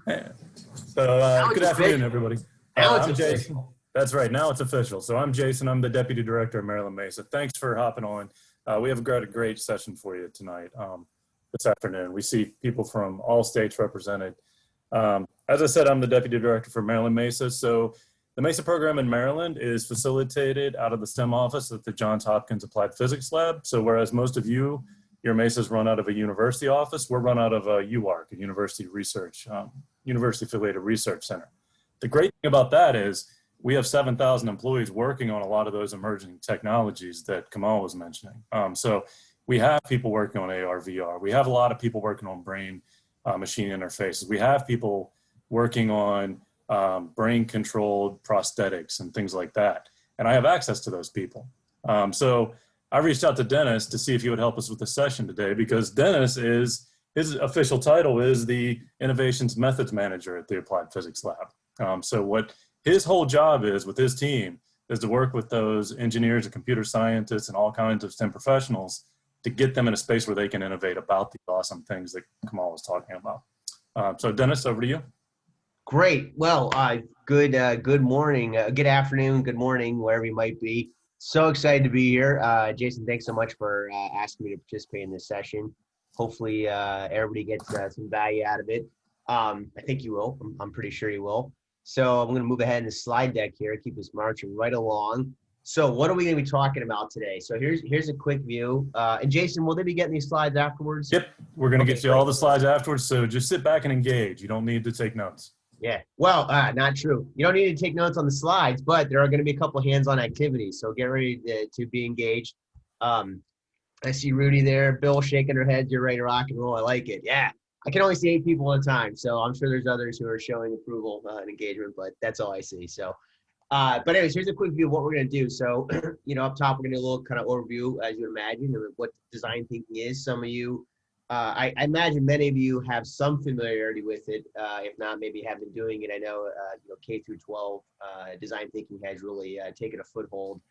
Yeah. So good afternoon, everybody. Now it's I'm official. Jason. That's right. Now it's official. So I'm Jason. I'm the Deputy Director of Maryland MESA. Thanks for hopping on. We have a great session for you tonight, this afternoon. We see people from all states represented. As I said, I'm the Deputy Director for Maryland MESA. So the MESA program in Maryland is facilitated out of the STEM office at the Johns Hopkins Applied Physics Lab. So whereas most of you, your MESAs run out of a university office, we're run out of a UARC, a university research, university affiliated research center. The great thing about that is we have 7,000 employees working on a lot of those emerging technologies that Kamal was mentioning. So we have people working on AR, VR. We have a lot of people working on brain machine interfaces. We have people working on brain controlled prosthetics and things like that. And I have access to those people. So I reached out to Dennis to see if he would help us with the session today, because Dennis his official title is the Innovations Methods Manager at the Applied Physics Lab. So what his whole job is with his team is to work with those engineers and computer scientists and all kinds of STEM professionals to get them in a space where they can innovate about the awesome things that Kamal was talking about. So Dennis, over to you. Great. Well, good morning, good afternoon, good morning, wherever you might be. So excited to be here. Jason, thanks so much for asking me to participate in this session. Hopefully everybody gets some value out of it. I think you will. I'm pretty sure you will. So I'm going to move ahead in the slide deck here, keep this marching right along. So what are we going to be talking about today? So here's a quick view. And Jason, will they be getting these slides afterwards? Yep, we're going to get you all the slides afterwards. So just sit back and engage. You don't need to take notes. Yeah, well, not true. You don't need to take notes on the slides, but there are going to be a couple hands-on activities. So get ready to be engaged. I see Rudy there, Bill shaking their heads. You're ready to rock and roll. I like it. Yeah, I can only see 8 people at a time. So I'm sure there's others who are showing approval and engagement, but that's all I see. So, but anyways, here's a quick view of what we're going to do. So, up top, we're going to do a little kind of overview, as you would imagine, of what design thinking is. Some of you, I imagine many of you have some familiarity with it. If not, maybe have been doing it. I know, K through 12 design thinking has really taken a foothold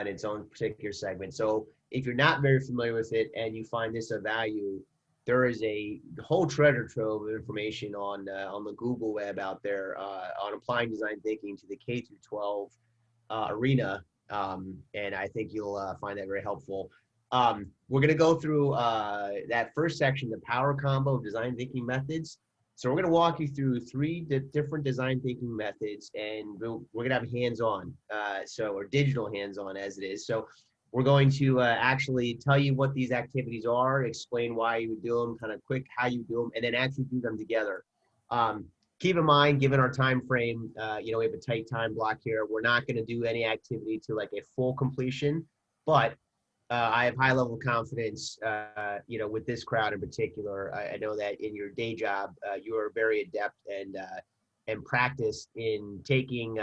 in its own particular segment. So if you're not very familiar with it and you find this of value, there is a whole treasure trove of information on the Google web out there on applying design thinking to the K through 12 arena, and I think you'll find that very helpful. We're going to go through that first section, the power combo of design thinking methods. So we're going to walk you through 3 different design thinking methods, and we're going to have hands-on, or digital hands-on as it is. So we're going to actually tell you what these activities are, explain why you would do them, kind of quick how you do them, and then actually do them together. Keep in mind, given our time frame, we have a tight time block here. We're not going to do any activity to like a full completion, but I have high level of confidence, with this crowd in particular. I know that in your day job, you are very adept and practiced in taking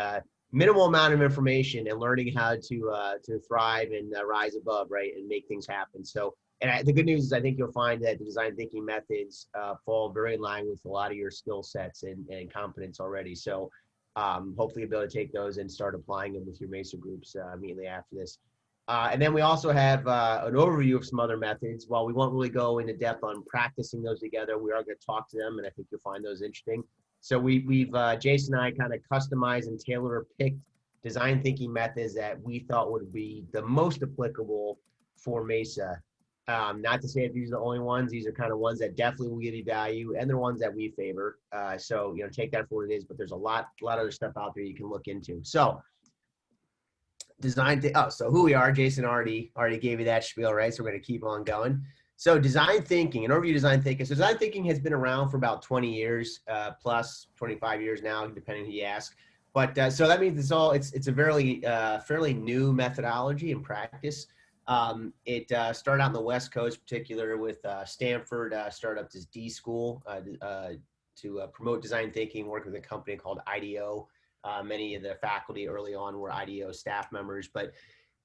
minimal amount of information and learning how to thrive and rise above, right, and make things happen. So, and the good news is I think you'll find that the design thinking methods fall very in line with a lot of your skill sets and competence already. So hopefully you'll be able to take those and start applying them with your MESA groups immediately after this. And then we also have an overview of some other methods. While we won't really go into depth on practicing those together, we are going to talk to them, and I think you'll find those interesting. So we've Jason and I kind of customized and tailor-picked design thinking methods that we thought would be the most applicable for MESA. Not to say if these are the only ones, these are kind of ones that definitely will give you value, and they're ones that we favor. So take that for what it is, but there's a lot of other stuff out there you can look into. So so who we are, Jason already gave you that spiel, right? So we're going to keep on going. So design thinking, an overview of design thinking. So design thinking has been around for about 20 years, plus 25 years now, depending who you ask. But so that means it's a fairly new methodology and practice. It started out on the West Coast, particular with Stanford, started up this D School to promote design thinking, working with a company called IDEO. Many of the faculty early on were IDEO staff members, but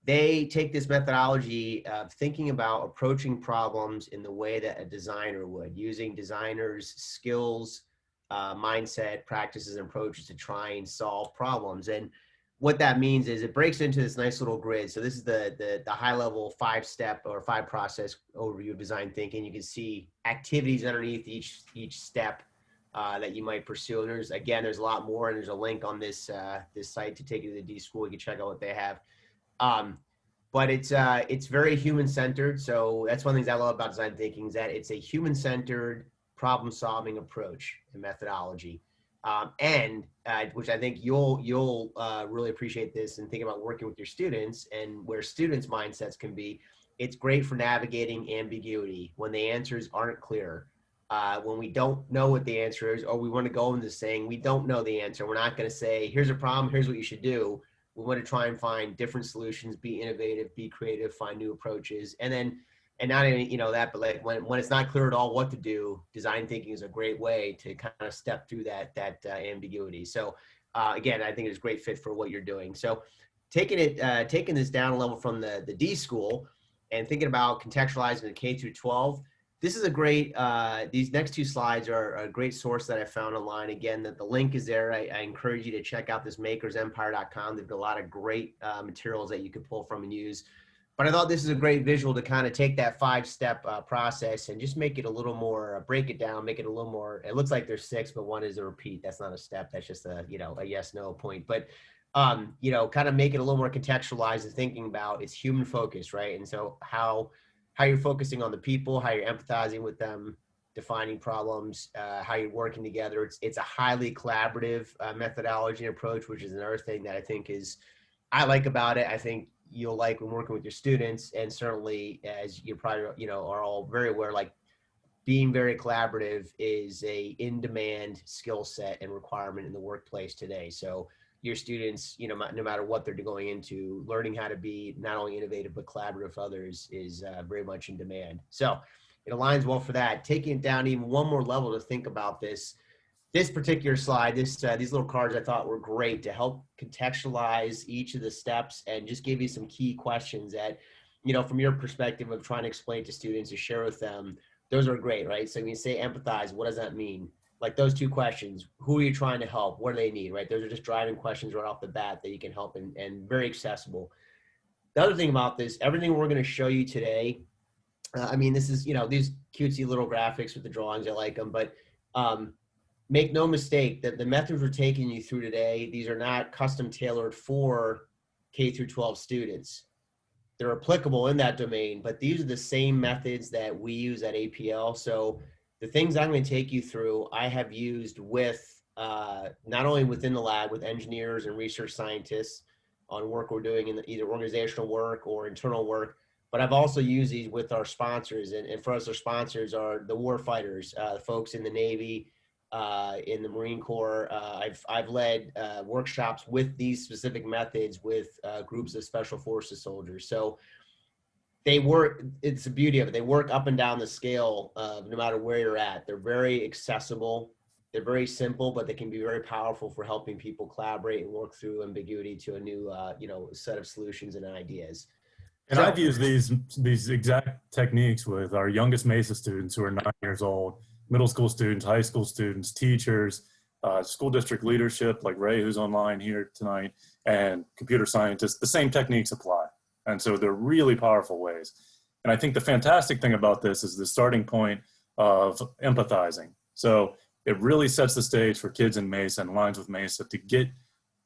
they take this methodology of thinking about approaching problems in the way that a designer would, using designers' skills, mindset, practices, and approaches to try and solve problems. And what that means is it breaks into this nice little grid. So this is the high level 5-step or 5-process overview of design thinking. You can see activities underneath each step that you might pursue. And there's a lot more, and there's a link on this this site to take you to the D School. You can check out what they have. But it's very human centered. So that's one of the things I love about design thinking, is that it's a human centered problem solving approach and methodology. Which I think you'll really appreciate this and think about working with your students, and where students' mindsets can be. It's great for navigating ambiguity when the answers aren't clear, when we don't know what the answer is, or we want to go into saying we don't know the answer. We're not going to say, here's a problem, here's what you should do. We want to try and find different solutions, be innovative, be creative, find new approaches, and not even, that, but like when it's not clear at all what to do, design thinking is a great way to kind of step through that ambiguity. So again, I think it's a great fit for what you're doing. So taking this down a level from the D School and thinking about contextualizing the K through 12, this is a great, these next 2 slides are a great source that I found online. Again, the link is there. I encourage you to check out this makersempire.com. They've got a lot of great materials that you can pull from and use. But I thought this is a great visual to kind of take that 5-step process and just make it a little more, break it down, make it a little more, it looks like there's 6, but 1 is a repeat. That's not a step. That's just a yes, no point. But, kind of make it a little more contextualized and thinking about it's human focused, right? And so how you're focusing on the people, how you're empathizing with them, defining problems, how you're working together. It's a highly collaborative methodology and approach, which is another thing that I like about it. I think you'll like when working with your students, and certainly, as you probably are all very aware, like being very collaborative is a in-demand skill set and requirement in the workplace today. So your students, no matter what they're going into, learning how to be not only innovative but collaborative with others is very much in demand. So it aligns well for that. Taking it down even one more level to think about this particular slide, these little cards I thought were great to help contextualize each of the steps and just give you some key questions that, from your perspective of trying to explain to students or share with them, those are great, right? So when you say empathize, what does that mean? Like those 2 questions, who are you trying to help? What do they need, right? Those are just driving questions right off the bat that you can help and very accessible. The other thing about this, everything we're going to show you today, this is, these cutesy little graphics with the drawings, I like them, but make no mistake that the methods we're taking you through today, these are not custom tailored for K through 12 students. They're applicable in that domain, but these are the same methods that we use at APL. So the things I'm going to take you through, I have used with not only within the lab with engineers and research scientists on work we're doing in either organizational work or internal work, but I've also used these with our sponsors. And for us, our sponsors are the war fighters, the folks in the Navy, in the Marine Corps. I've led workshops with these specific methods with groups of special forces soldiers. So they work, it's the beauty of it. They work up and down the scale no matter where you're at. They're very accessible. They're very simple, but they can be very powerful for helping people collaborate and work through ambiguity to a new set of solutions and ideas. And I've used these exact techniques with our youngest MESA students who are 9 years old, middle school students, high school students, teachers, school district leadership like Ray, who's online here tonight, and computer scientists. The same techniques apply. And so they're really powerful ways. And I think the fantastic thing about this is the starting point of empathizing. So it really sets the stage for kids in MESA and aligns with MESA to get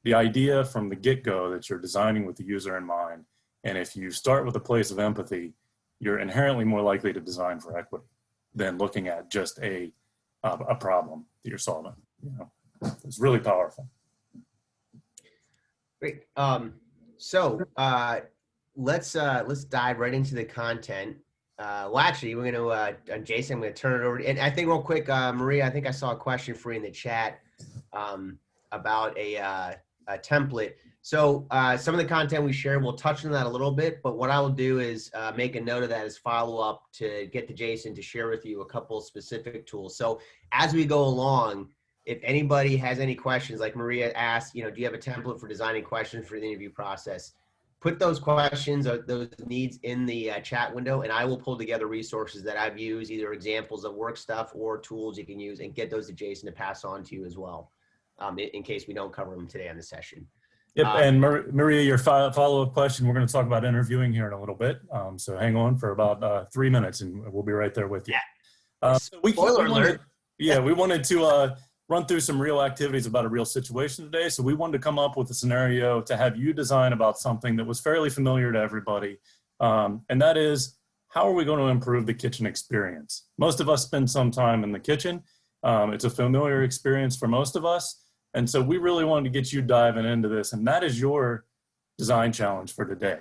the idea from the get-go that you're designing with the user in mind. And if you start with a place of empathy, you're inherently more likely to design for equity than looking at just a problem that you're solving. It's really powerful. Great. Let's dive right into the content. Well, actually, we're going to, Jason, I'm going to turn it over. And I think real quick, Maria, I think I saw a question for you in the chat about a template. So some of the content we share, we'll touch on that a little bit, but what I will do is make a note of that as follow up to get to Jason to share with you a couple of specific tools. So as we go along, if anybody has any questions, like Maria asked, do you have a template for designing questions for the interview process? Put those questions or those needs in the chat window, and I will pull together resources that I've used, either examples of work stuff or tools you can use, and get those to Jason to pass on to you as well, in case we don't cover them today on the session. Yep, and Maria, your follow-up question, we're going to talk about interviewing here in a little bit. So hang on for about 3 minutes and we'll be right there with you. Spoiler alert. We wanted to run through some real activities about a real situation today. So we wanted to come up with a scenario to have you design about something that was fairly familiar to everybody. And that is, how are we going to improve the kitchen experience? Most of us spend some time in the kitchen. It's a familiar experience for most of us. And so we really wanted to get you diving into this, and that is your design challenge for today.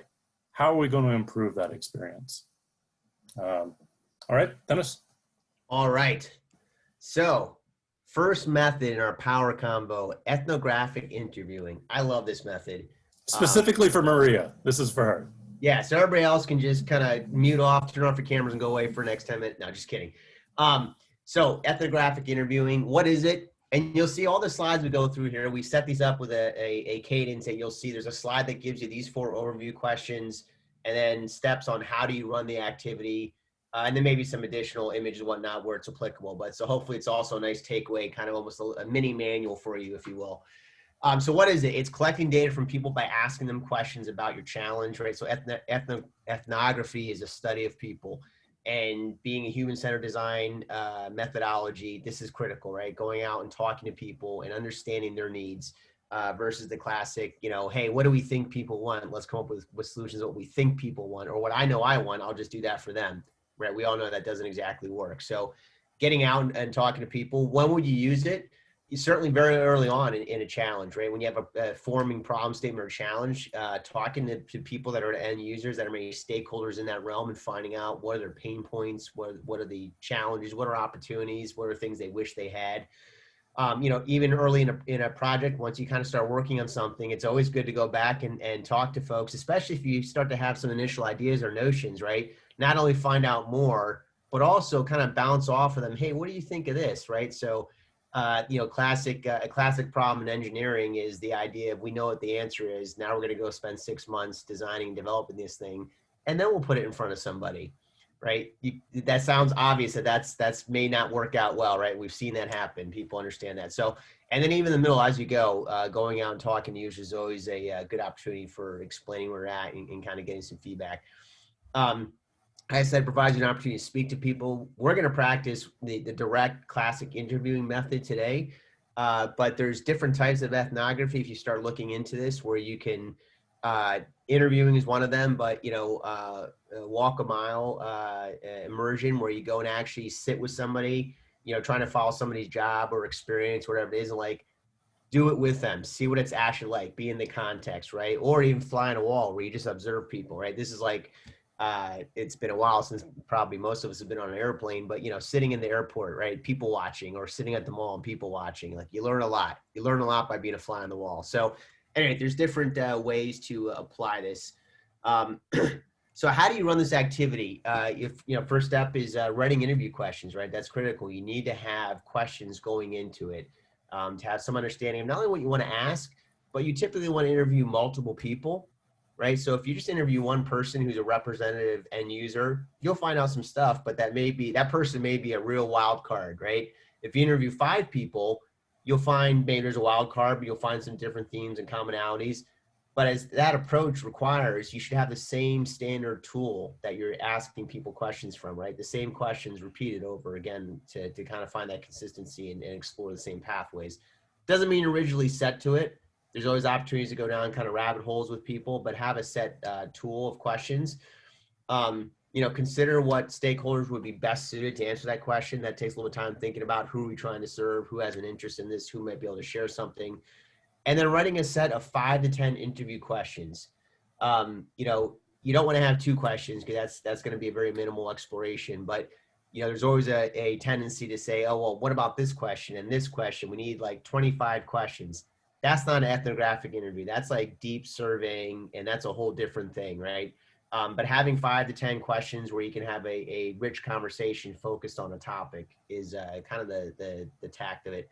How are we going to improve that experience? All right, Dennis? All right. So first method in our power combo, ethnographic interviewing. I love this method. Specifically for Maria. This is for her. Yeah, so everybody else can just kind of mute off, turn off your cameras and go away for the next 10 minutes. No, just kidding. So ethnographic interviewing, what is it? And you'll see all the slides we go through here. We set these up with a cadence that you'll see. There's a slide that gives you these 4 overview questions and then steps on how do you run the activity, and then maybe some additional images and whatnot where it's applicable. But so hopefully it's also a nice takeaway, kind of almost a mini manual for you, if you will. So what is it? It's collecting data from people by asking them questions about your challenge, right? So ethnography is a study of people. And being a human-centered design methodology, this is critical, right? Going out and talking to people and understanding their needs versus the classic, hey, what do we think people want? Let's come up with solutions of what we think people want, or what I know I want, I'll just do that for them, right? We all know that doesn't exactly work. So getting out and talking to people, when would you use it? Certainly very early on in a challenge, right? When you have a forming problem statement or challenge, talking to people that are end users, that are maybe stakeholders in that realm, and finding out what are their pain points, what are the challenges, what are opportunities, what are things they wish they had. Even early in a project, once you kind of start working on something, it's always good to go back and talk to folks, especially if you start to have some initial ideas or notions, right? Not only find out more, but also kind of bounce off of them. Hey, what do you think of this, right? So a classic problem in engineering is the idea of, we know what the answer is. Now we're going to go spend 6 months designing and developing this thing, and then we'll put it in front of somebody, right? That sounds obvious that's may not work out well, right? We've seen that happen. People understand that. So, and then even in the middle, as you go, going out and talking to users is always a good opportunity for explaining where we're at and kind of getting some feedback. I said, provides you an opportunity to speak to people. We're going to practice the direct classic interviewing method today, but there's different types of ethnography if you start looking into this, where you can, interviewing is one of them, but, walk a mile immersion, where you go and actually sit with somebody, trying to follow somebody's job or experience, whatever it is, and do it with them, see what it's actually like, be in the context, right? Or even fly on a wall where you just observe people, right? This is it's been a while since probably most of us have been on an airplane, but sitting in the airport, right? People watching, or sitting at the mall and people watching, you learn a lot. You learn a lot by being a fly on the wall. So anyway, there's different ways to apply this. So how do you run this activity? First step is writing interview questions, right? That's critical. You need to have questions going into it to have some understanding of not only what you want to ask, but you typically want to interview multiple people. Right. So if you just interview one person who's a representative end user, you'll find out some stuff, but that person may be a real wild card, right? If you interview 5 people, you'll find maybe there's a wild card, but you'll find some different themes and commonalities. But as that approach requires, you should have the same standard tool that you're asking people questions from, right? The same questions repeated over again to kind of find that consistency and explore the same pathways. Doesn't mean you're rigidly set to it. There's always opportunities to go down kind of rabbit holes with people, but have a set tool of questions. Consider what stakeholders would be best suited to answer that question. That takes a little time thinking about who are we trying to serve, who has an interest in this, who might be able to share something. And then writing a set of 5 to 10 interview questions. You don't want to have 2 questions because that's going to be a very minimal exploration, but there's always a tendency to say, oh, well, what about this question and this question? We need 25 questions. That's not an ethnographic interview. That's deep surveying, and that's a whole different thing, right? But having 5 to 10 questions where you can have a rich conversation focused on a topic is kind of the tact of it.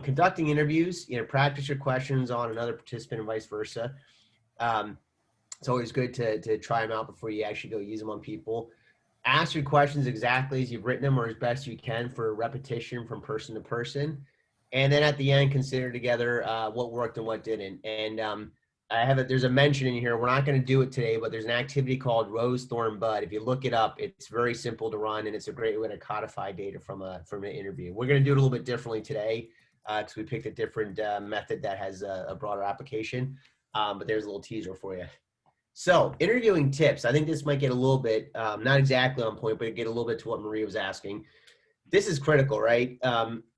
Conducting interviews, practice your questions on another participant and vice versa. It's always good to try them out before you actually go use them on people. Ask your questions exactly as you've written them or as best you can for repetition from person to person. And then at the end, consider together what worked and what didn't. And there's a mention in here. We're not going to do it today, but there's an activity called Rose, Thorn, Bud. If you look it up, it's very simple to run, and it's a great way to codify data from an interview. We're going to do it a little bit differently today because we picked a different method that has a broader application. But there's a little teaser for you. So interviewing tips. I think this might get a little bit, not exactly on point, but get a little bit to what Maria was asking. This is critical, right?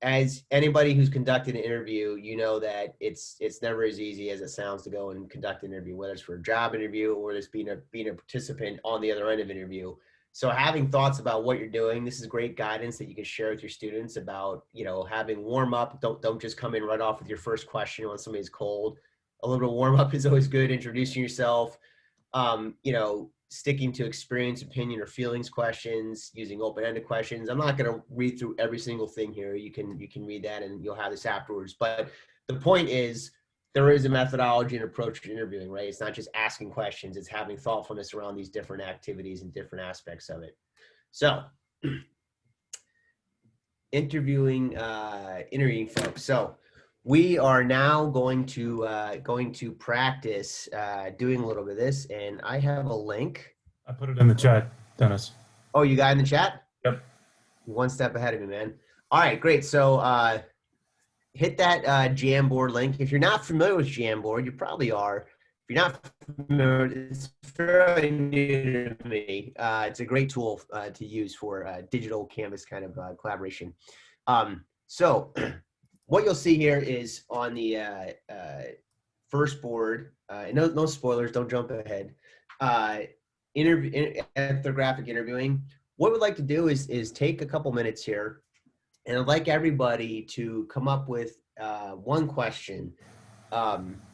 As anybody who's conducted an interview, you know that it's never as easy as it sounds to go and conduct an interview, whether it's for a job interview or just being a participant on the other end of an interview. So having thoughts about what you're doing, this is great guidance that you can share with your students about, having warm up. Don't just come in right off with your first question when somebody's cold. A little bit of warm up is always good. Introducing yourself, sticking to experience, opinion, or feelings questions, using open-ended questions. I'm not going to read through every single thing here. You can read that and you'll have this afterwards. But the point is, there is a methodology and approach to interviewing, right? It's not just asking questions. It's having thoughtfulness around these different activities and different aspects of it. So interviewing folks. So we are now going to practice doing a little bit of this, and I have a link. I put it in the chat, Dennis. Oh, you got it in the chat? Yep. You're one step ahead of me, man. All right, great. So hit that Jamboard link. If you're not familiar with Jamboard, you probably are. If you're not familiar, it's fairly new to me. It's a great tool to use for digital Canvas kind of collaboration. So what you'll see here is on the first board, no spoilers, don't jump ahead, ethnographic interviewing. What we'd like to do is take a couple minutes here, and I'd like everybody to come up with one question.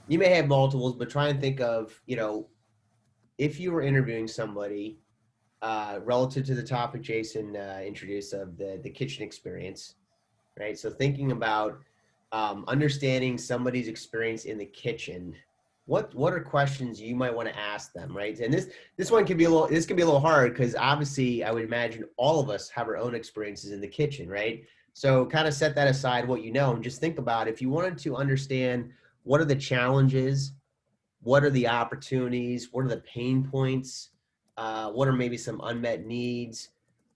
You may have multiples, but try and think of, if you were interviewing somebody relative to the topic Jason introduced of the kitchen experience, right? So thinking about understanding somebody's experience in the kitchen, what are questions you might want to ask them, right? And this one can be a little hard because obviously I would imagine all of us have our own experiences in the kitchen, right? So kind of set that aside what you know and just think about if you wanted to understand what are the challenges, what are the opportunities, what are the pain points, what are maybe some unmet needs.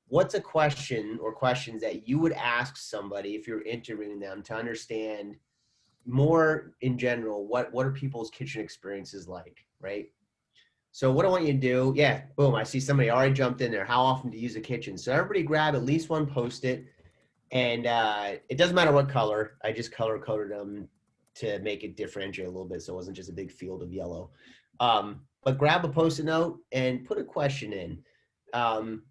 What's a question or questions that you would ask somebody if you're interviewing them to understand more in general, what are people's kitchen experiences like, right? So what I want you to do, yeah, boom, I see somebody already jumped in there. How often do you use a kitchen? So everybody grab at least one Post-it, and it doesn't matter what color. I just color coded them to make it differentiate a little bit so it wasn't just a big field of yellow. But grab a Post-it note and put a question in. And,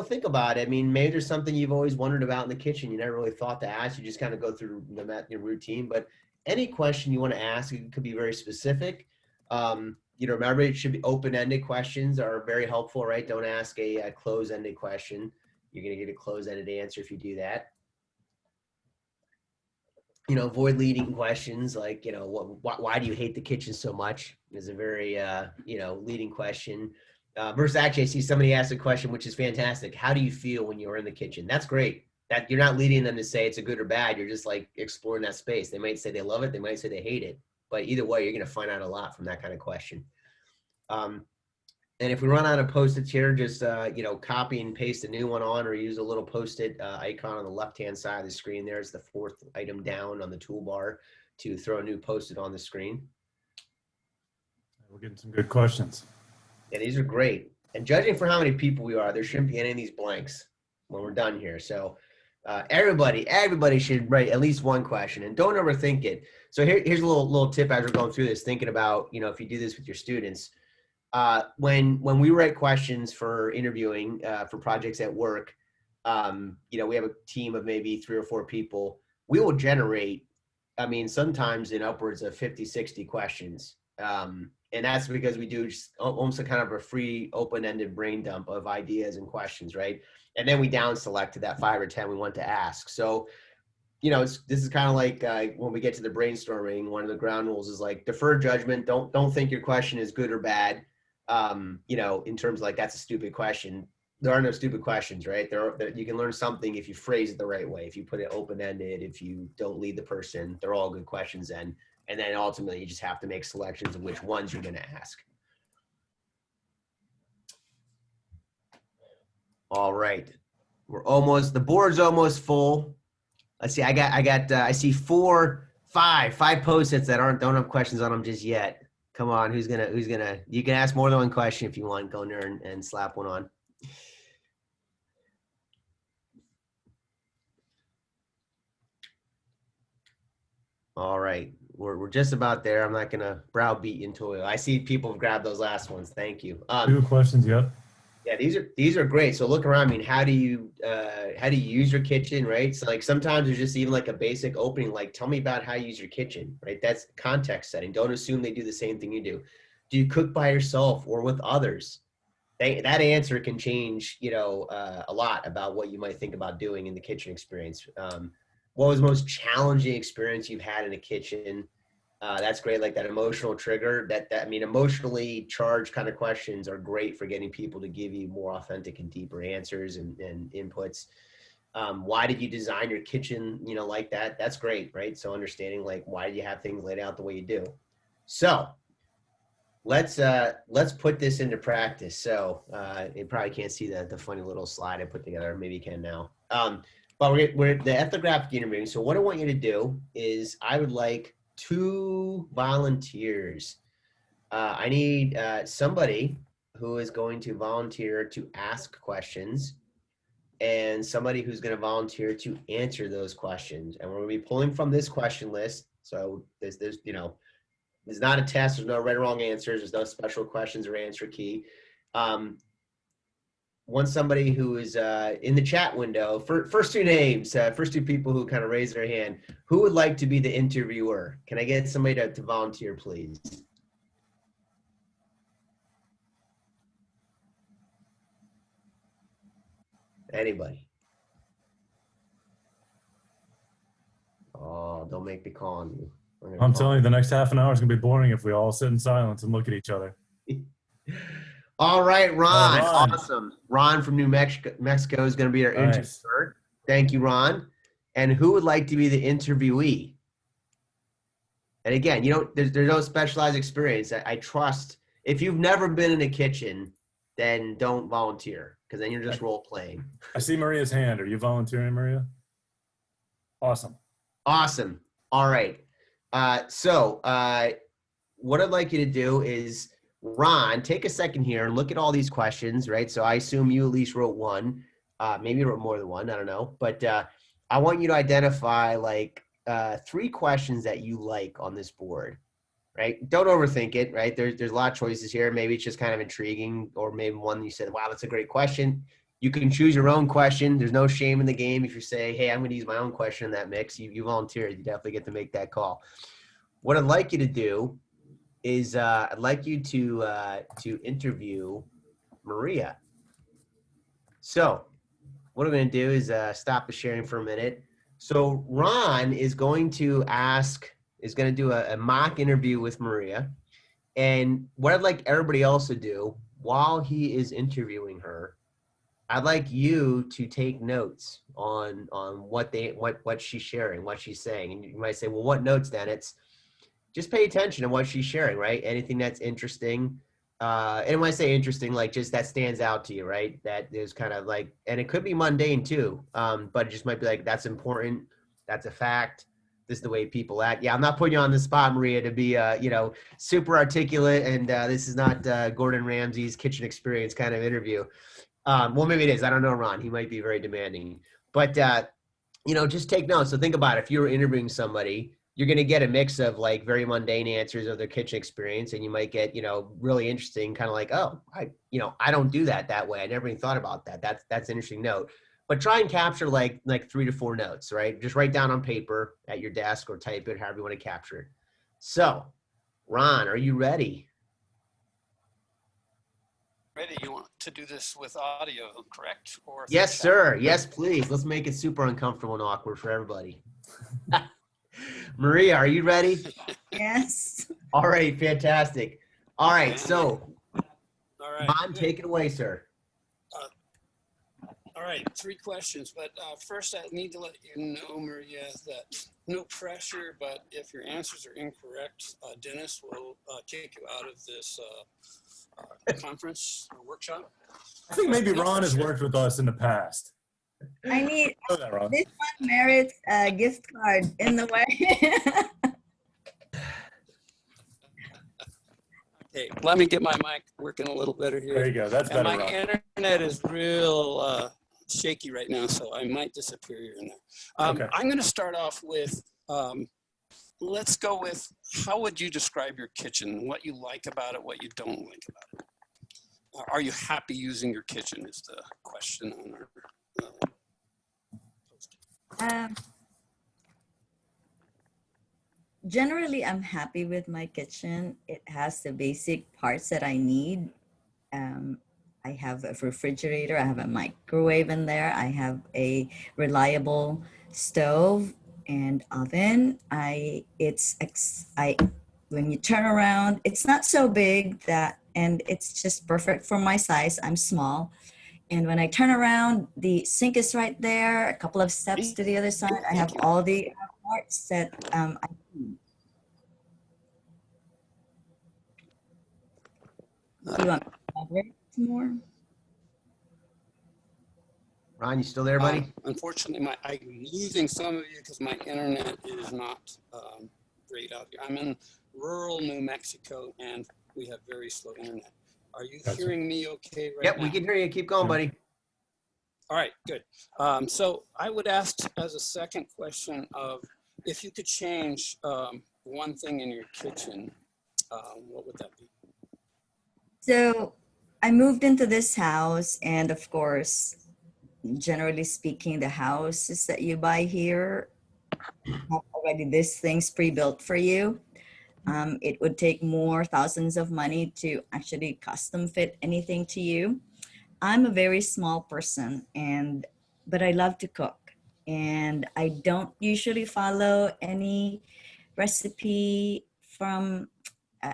think about it. I mean, maybe there's something you've always wondered about in the kitchen you never really thought to ask. You just kind of go through your routine. But any question you want to ask, it could be very specific. Remember, it should be open-ended questions are very helpful, right? Don't ask a closed-ended question. You're going to get a closed-ended answer if you do that. Avoid leading questions like, why do you hate the kitchen so much is a very, leading question. Versus actually, I see somebody ask a question, which is fantastic. How do you feel when you're in the kitchen? That's great. That you're not leading them to say it's a good or bad. You're just like exploring that space. They might say they love it. They might say they hate it. But either way, you're going to find out a lot from that kind of question. And if we run out of Post-its here, just, copy and paste a new one on or use a little Post-it icon on the left-hand side of the screen. There's the fourth item down on the toolbar to throw a new Post-it on the screen. We're getting some good questions. Yeah, these are great. And judging for how many people we are, there shouldn't be any of these blanks when we're done here. So everybody should write at least one question and don't overthink it. So here's a little tip as we're going through this, thinking about, if you do this with your students, when we write questions for interviewing for projects at work, we have a team of maybe 3 or 4 people. We will generate, sometimes in upwards of 50, 60 questions. And that's because we do just almost a kind of a free open-ended brain dump of ideas and questions, right? And then we down select to that 5 or 10 we want to ask. So, this is kind of like when we get to the brainstorming, one of the ground rules is like defer judgment. Don't think your question is good or bad. In terms of like, that's a stupid question. There are no stupid questions, right? You can learn something if you phrase it the right way, if you put it open-ended, if you don't lead the person, they're all good questions then. And then ultimately you just have to make selections of which ones you're going to ask. All right. The board's almost full. Let's see. I see five Post-its that don't have questions on them just yet. Come on. Who's gonna, you can ask more than one question if you want. Go in there and slap one on. All right. We're just about there. I'm not going to browbeat you until I see people have grabbed those last ones. Thank you. 2 questions, yep. Yeah, these are great. So look around. I mean, how do you use your kitchen, right? So like sometimes there's just even like a basic opening, like tell me about how you use your kitchen, right? That's context setting. Don't assume they do the same thing you do. Do you cook by yourself or with others? That answer can change, a lot about what you might think about doing in the kitchen experience. What was the most challenging experience you've had in a kitchen? That's great. Like that emotional trigger, I mean, emotionally charged kind of questions are great for getting people to give you more authentic and deeper answers and inputs. Why did you design your kitchen, like that? That's great, right? So understanding like, why do you have things laid out the way you do? So let's put this into practice. So you probably can't see the funny little slide I put together. Maybe you can now. But we're the ethnographic interviewing. So what I want you to do is I would like 2 volunteers. I need somebody who is going to volunteer to ask questions and somebody who's going to volunteer to answer those questions. And we're going to be pulling from this question list. So there's it's not a test. There's no right or wrong answers. There's no special questions or answer key. Want somebody who is in the chat window. First 2 names, first 2 people who kind of raise their hand. Who would like to be the interviewer? Can I get somebody to volunteer, please? Anybody? Oh, don't make me call on you. I'm telling you, the next half an hour is going to be boring if we all sit in silence and look at each other. All right, Ron. Ron. Awesome. Ron from New Mexico is going to be our interviewer. Thank you, Ron. And who would like to be the interviewee? And again, there's no specialized experience. I trust if you've never been in a kitchen, then don't volunteer because then you're just role playing. I see Maria's hand. Are you volunteering, Maria? Awesome. Awesome. All right. So what I'd like you to do is, Ron, take a second here and look at all these questions, right? So I assume you at least wrote one. Maybe you wrote more than one. I don't know. But I want you to identify like 3 questions that you like on this board, right? Don't overthink it, right? There's a lot of choices here. Maybe it's just kind of intriguing, or maybe one you said, wow, that's a great question. You can choose your own question. There's no shame in the game if you say, hey, I'm going to use my own question in that mix. You volunteered. You definitely get to make that call. What I'd like you to do is I'd like you to interview Maria. So what I'm going to do is stop the sharing for a minute. So Ron is going to do a mock interview with Maria. And what I'd like everybody else to do while he is interviewing her, I'd like you to take notes on what she's sharing, what she's saying. And you might say, well, what notes, Dennis? Just pay attention to what she's sharing, right? Anything that's interesting. And when I say interesting, like just that stands out to you, right? That is kind of like, and it could be mundane too, but it just might be like, that's important. That's a fact. This is the way people act. Yeah, I'm not putting you on the spot, Maria, to be, super articulate. And this is not Gordon Ramsay's kitchen experience kind of interview. Well, maybe it is. I don't know, Ron. He might be very demanding. But, just take notes. So think about it. If you were interviewing somebody, you're going to get a mix of like very mundane answers of their kitchen experience. And you might get, really interesting, kind of like, oh, I don't do that way. I never even thought about that. That's an interesting note. But try and capture like 3 to 4 notes, right? Just write down on paper at your desk or type it, however you want to capture it. So, Ron, are you ready? Ready. You want to do this with audio, correct? Or yes, sir. Yes, please. Let's make it super uncomfortable and awkward for everybody. Maria, are you ready? Yes. All right, fantastic. All right, so all right. Ron, take it away, sir. All right, 3 questions, but first I need to let you know, Maria, that no pressure, but if your answers are incorrect, Dennis will kick you out of this conference or workshop. I think maybe No Ron has pressure. worked with us in the past. I need You know that, Ron. this one merits a gift card in the way. Okay, let me get my mic working a little better here. There you go. That's And better, my Ron. internet is real shaky right now, so I might disappear here and there. Okay. I'm going to start off with, let's go with, how would you describe your kitchen? What you like about it, what you don't like about it? Are you happy using your kitchen is the question on our post. Generally, I'm happy with my kitchen. It has the basic parts that I need. I have a refrigerator, I have a microwave in there, I have a reliable stove and oven. When you turn around, it's not so big and it's just perfect for my size. I'm small. And when I turn around, the sink is right there, a couple of steps to the other side. I have all the parts that I need. Do you want me to elaborate some more? Ron, you still there, buddy? Unfortunately, I'm losing some of you because my internet is not great out here. I'm in rural New Mexico and we have very slow internet. Are you hearing me okay right Yep, now? we can hear you. Keep going, buddy. All right, good. So I would ask as a second question of if you could change one thing in your kitchen, what would that be? So I moved into this house, and of course, generally speaking, the houses that you buy here have already these things pre-built for you. It would take more thousands of money to actually custom fit anything to you. I'm a very small person, but I love to cook, and I don't usually follow any recipe from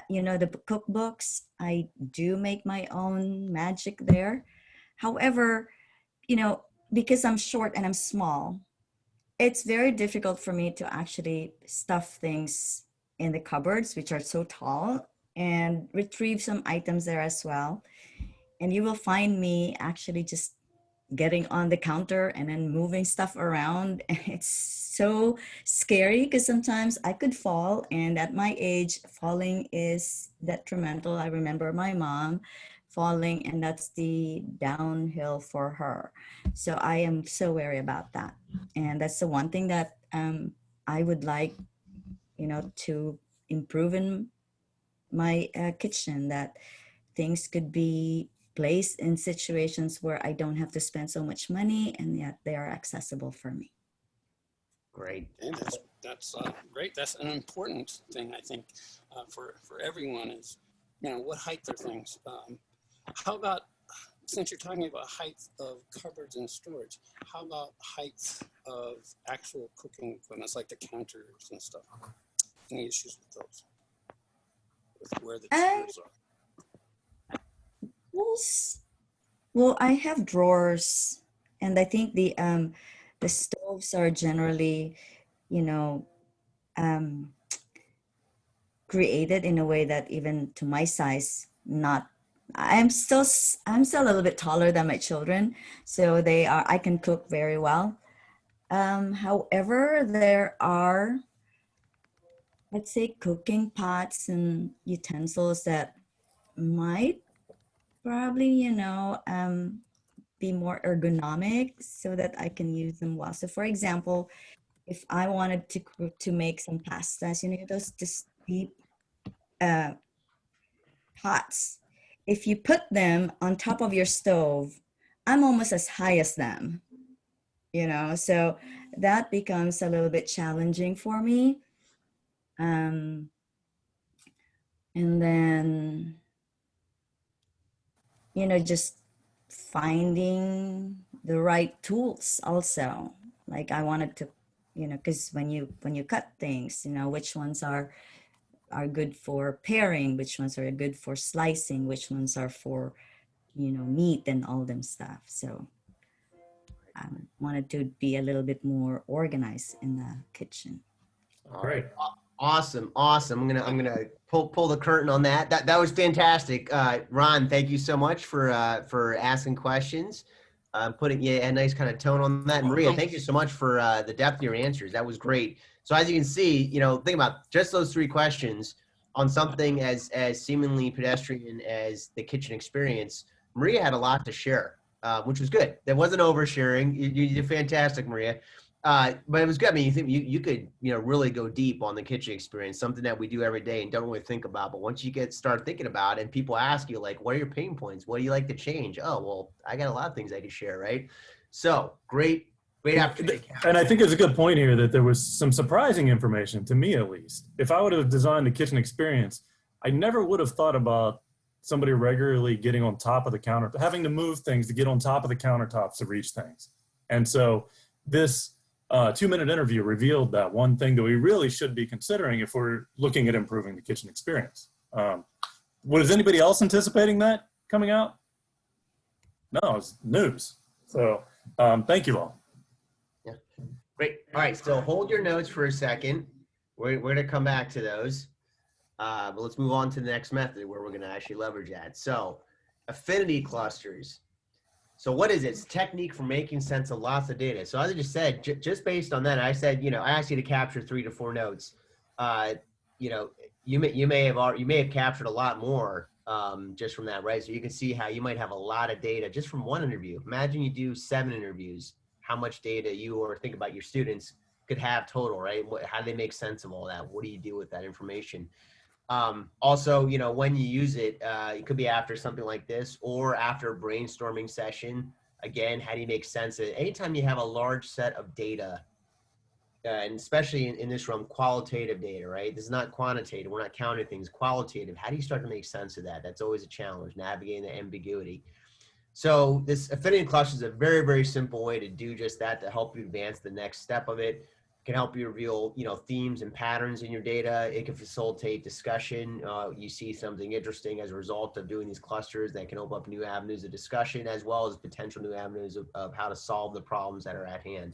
the cookbooks. I do make my own magic there. However, because I'm short and I'm small, it's very difficult for me to actually stuff things in the cupboards, which are so tall, and retrieve some items there as well. And you will find me actually just getting on the counter and then moving stuff around. And it's so scary because sometimes I could fall. And at my age, falling is detrimental. I remember my mom falling, and that's the downhill for her. So I am so wary about that. And that's the one thing that I would like, to improve in my kitchen, that things could be placed in situations where I don't have to spend so much money, and yet they are accessible for me. Great. And that's great. That's an important thing, I think, for everyone is, what height are things? How about, since you're talking about height of cupboards and storage, how about height of actual cooking equipment, like the counters and stuff? Any issues with those? With where the chairs are? Well, I have drawers, and I think the stoves are generally, um, created in a way that even to my size, not. I'm still a little bit taller than my children, so I can cook very well. However, there are, let's say, cooking pots and utensils that might probably, be more ergonomic so that I can use them well. So for example, if I wanted to make some pastas, those just deep pots. If you put them on top of your stove, I'm almost as high as them, so that becomes a little bit challenging for me. And then, just finding the right tools also. Like I wanted to, because when you cut things, which ones are good for paring, which ones are good for slicing, which ones are for, meat and all them stuff. So wanted to be a little bit more organized in the kitchen. All Great. right. Awesome. I'm gonna pull the curtain on that. That was fantastic. Ron, thank you so much for asking questions. Putting a nice kind of tone on that. Maria, thank you so much for the depth of your answers. That was great. So as you can see, think about just those 3 questions on something as seemingly pedestrian as the kitchen experience. Maria had a lot to share, which was good. There wasn't oversharing. You did fantastic, Maria. But it was good. I mean, you think you could, really go deep on the kitchen experience, something that we do every day and don't really think about. But once you start thinking about it and people ask you, like, what are your pain points? What do you like to change? Oh, well, I got a lot of things I can share, right? So great opportunity. And I think there's a good point here that there was some surprising information, to me at least. If I would have designed the kitchen experience, I never would have thought about somebody regularly getting on top of the counter, having to move things to get on top of the countertops to reach things. And so this 2-minute interview revealed that one thing that we really should be considering if we're looking at improving the kitchen experience. Was anybody else anticipating that coming out? No, it was news. So thank you all. Yeah, great. All right, so hold your notes for a second. We're going to come back to those. But let's move on to the next method where we're going to actually leverage that. So affinity clusters. So what is it? It's a technique for making sense of lots of data. So as I just said, just based on that, I said, I asked you to capture 3 to 4 notes. You may have captured a lot more just from that, right? So you can see how you might have a lot of data just from one interview. Imagine you do 7 interviews, how much data you, or think about your students, could have total, right? How do they make sense of all that? What do you do with that information? Also, when you use it, it could be after something like this or after a brainstorming session. Again, how do you make sense of it? Anytime you have a large set of data, and especially in this realm, qualitative data, right? This is not quantitative. We're not counting things. Qualitative. How do you start to make sense of that? That's always a challenge, navigating the ambiguity. So this affinity cluster is a very, very simple way to do just that, to help you advance the next step of it. Can help you reveal, themes and patterns in your data. It can facilitate discussion. You see something interesting as a result of doing these clusters that can open up new avenues of discussion, as well as potential new avenues of how to solve the problems that are at hand.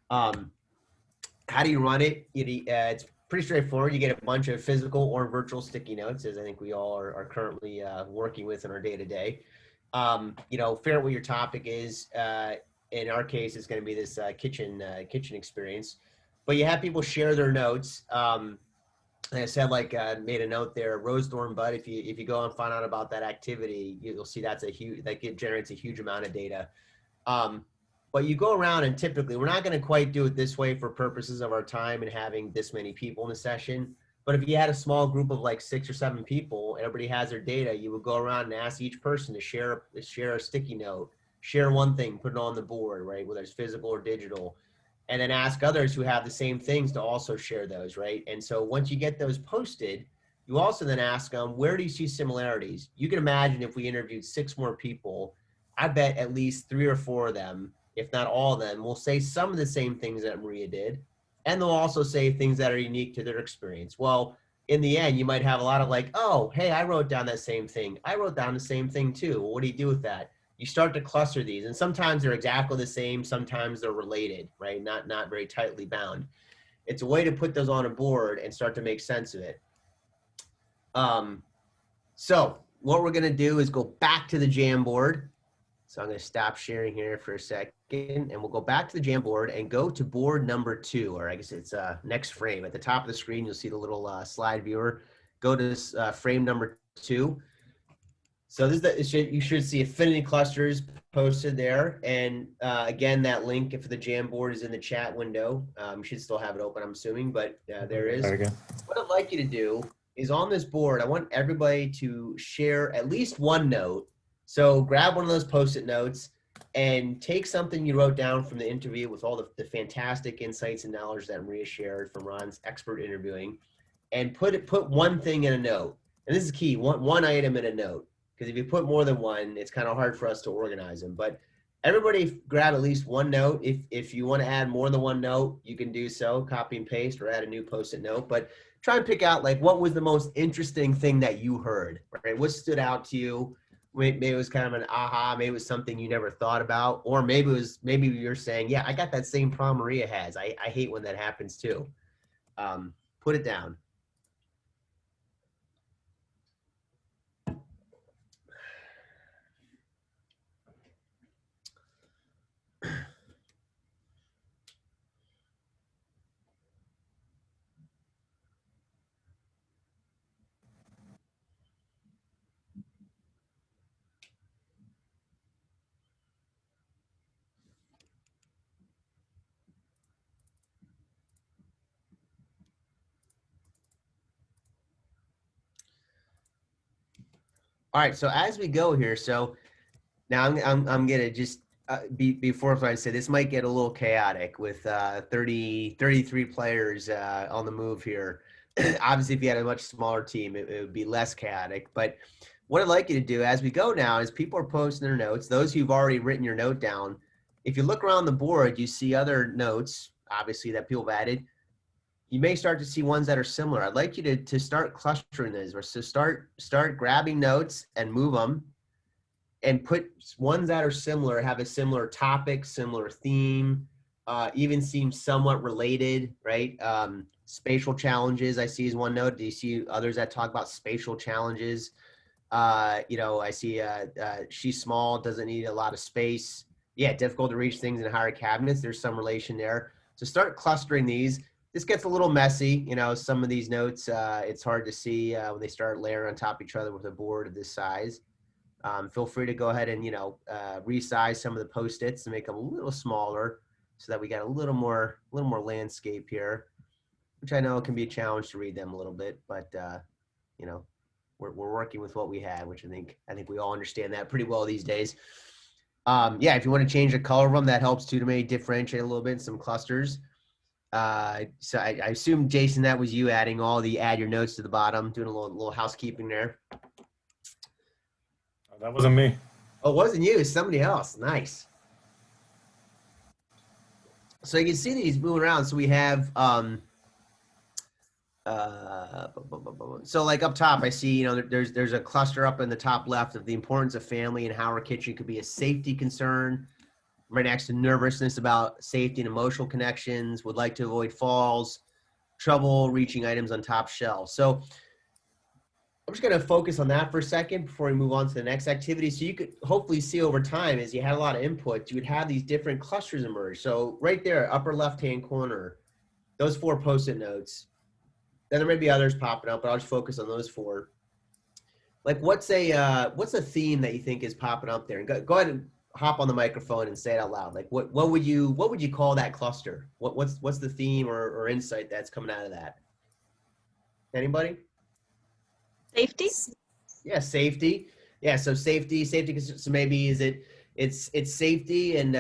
How do you run it? It's pretty straightforward. You get a bunch of physical or virtual sticky notes, as I think we all are currently working with in our day-to-day. Figure out what your topic is. In our case, it's going to be this kitchen experience. But you have people share their notes. Like I said, made a note there, Rose Thorn Bud. If you go and find out about that activity, you'll see that generates a huge amount of data. But you go around and typically, we're not going to quite do it this way for purposes of our time and having this many people in a session. But if you had a small group of 6 or 7 people, everybody has their data, you would go around and ask each person to share a sticky note, share one thing, put it on the board, right? Whether it's physical or digital, and then ask others who have the same things to also share those, right? And so once you get those posted, you also then ask them, where do you see similarities? You can imagine if we interviewed 6 more people, I bet at least 3 or 4 of them, if not all of them, will say some of the same things that Maria did. And they'll also say things that are unique to their experience. Well, in the end, you might have a lot of oh, hey, I wrote down that same thing. I wrote down the same thing too. Well, what do you do with that? You start to cluster these, and sometimes they're exactly the same. Sometimes they're related, right? Not very tightly bound. It's a way to put those on a board and start to make sense of it. So what we're going to do is go back to the Jamboard. So I'm going to stop sharing here for a second, and we'll go back to the Jamboard and go to board number 2, or I guess it's next frame. At the top of the screen, you'll see the little slide viewer. Go to this, frame number 2. So this is you should see affinity clusters posted there. And again, that link for the Jamboard is in the chat window. You should still have it open, I'm assuming, but there it is. There we go. What I'd like you to do is on this board, I want everybody to share at least one note. So grab one of those Post-it notes and take something you wrote down from the interview with all the fantastic insights and knowledge that Maria shared from Ron's expert interviewing, and put one thing in a note. And this is key, one item in a note. Because if you put more than one, it's kind of hard for us to organize them. But everybody grab at least one note. If you want to add more than one note, you can do so, copy and paste, or add a new Post-it note. But try and pick out what was the most interesting thing that you heard, right? What stood out to you? maybe it was kind of an aha, maybe it was something you never thought about, or maybe you're saying, yeah, I got that same problem Maria has. I hate when that happens too. Put it down. All right, so as we go here, so now I'm gonna just before I say this might get a little chaotic with 33 players on the move here. Obviously, if you had a much smaller team, it would be less chaotic. But what I'd like you to do as we go now is people are posting their notes. Those who've already written your note down, if you look around the board, you see other notes, obviously, that people have added. You may start to see ones that are similar. I'd like you to start clustering these, or so start grabbing notes and move them, and put ones that are similar, have a similar topic, similar theme, even seem somewhat related, right? Spatial challenges, I see is one note. Do you see others that talk about spatial challenges? You know, I see she's small, doesn't need a lot of space. Yeah, difficult to reach things in higher cabinets. There's some relation there. So start clustering these. This gets a little messy. You know, some of these notes, it's hard to see when they start layering on top of each other with a board of this size. Feel free to go ahead and, you know, resize some of the Post-its to make them a little smaller so that we got a little more landscape here, which I know can be a challenge to read them a little bit, but, you know, we're working with what we have, which I think we all understand that pretty well these days. Yeah, if you want to change the color of them, that helps too to maybe differentiate a little bit in some clusters. So I assume, Jason, that was you adding all the add your notes to the bottom, doing a little housekeeping there. That wasn't me. Oh, it wasn't you, it's somebody else. Nice. So you can see these moving around. So we have, so like up top, I see, you know, there's a cluster up in the top left of the importance of family and how our kitchen could be a safety concern. Right next to nervousness about safety and emotional connections, would like to avoid falls, trouble reaching items on top shelves. So I'm just going to focus on that for a second before we move on to the next activity. So you could hopefully see over time, as you had a lot of input, you would have these different clusters emerge. So right there, upper left-hand corner, those 4 Post-it notes. Then there may be others popping up, but I'll just focus on those 4. Like what's a theme that you think is popping up there? And go ahead and hop on the microphone and say it out loud. Like what would you call that cluster? What's the theme or insight that's coming out of that? Anybody? Safety? Yeah, safety. Yeah, so safety. So maybe it's safety, and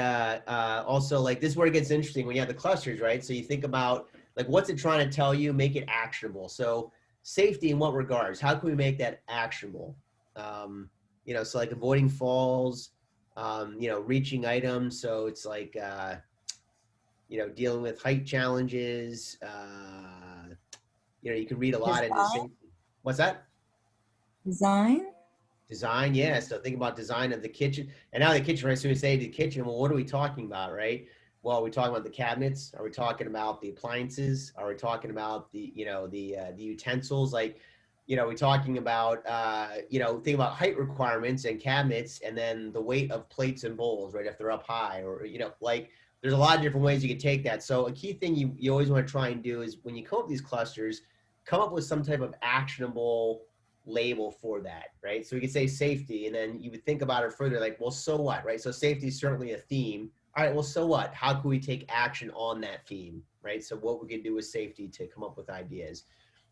also like this is where it gets interesting when you have the clusters, right? So you think about like what's it trying to tell you? Make it actionable. So safety in what regards? How can we make that actionable? You know, so like avoiding falls, you know, reaching items. So it's like you know, dealing with height challenges. You know, you can read a lot into safety. What's that? Design, yeah. So think about design of the kitchen. And now the kitchen, right? So we say the kitchen, well, what are we talking about, right? Well, are we talking about the cabinets? Are we talking about the appliances? Are we talking about the, you know, the utensils? Like, you know, we're talking about, you know, think about height requirements and cabinets, and then the weight of plates and bowls, right? If they're up high, or, you know, like there's a lot of different ways you can take that. So a key thing you always want to try and do is when you come up with these clusters, come up with some type of actionable label for that, right? So we could say safety, and then you would think about it further, like, well, so what, right? So safety is certainly a theme. All right, well, so what? How can we take action on that theme, right? So what we can do with safety to come up with ideas.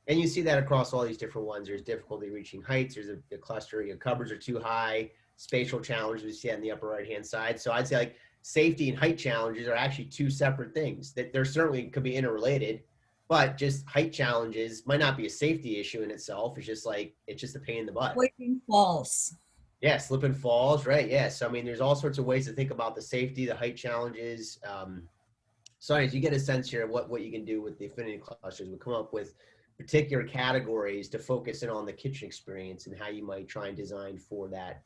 And you see that across all these different ones. There's difficulty reaching heights. There's a cluster, your cupboards are too high, spatial challenges we see that in the upper right-hand side. So I'd say like safety and height challenges are actually 2 separate things that they're certainly could be interrelated, but just height challenges might not be a safety issue in itself. It's just like, it's just a pain in the butt. Slipping falls. Yeah, slip and falls, right? Yeah, so I mean, there's all sorts of ways to think about the safety, the height challenges. So anyways, you get a sense here of what you can do with the affinity clusters. We'll come up with particular categories to focus in on the kitchen experience and how you might try and design for that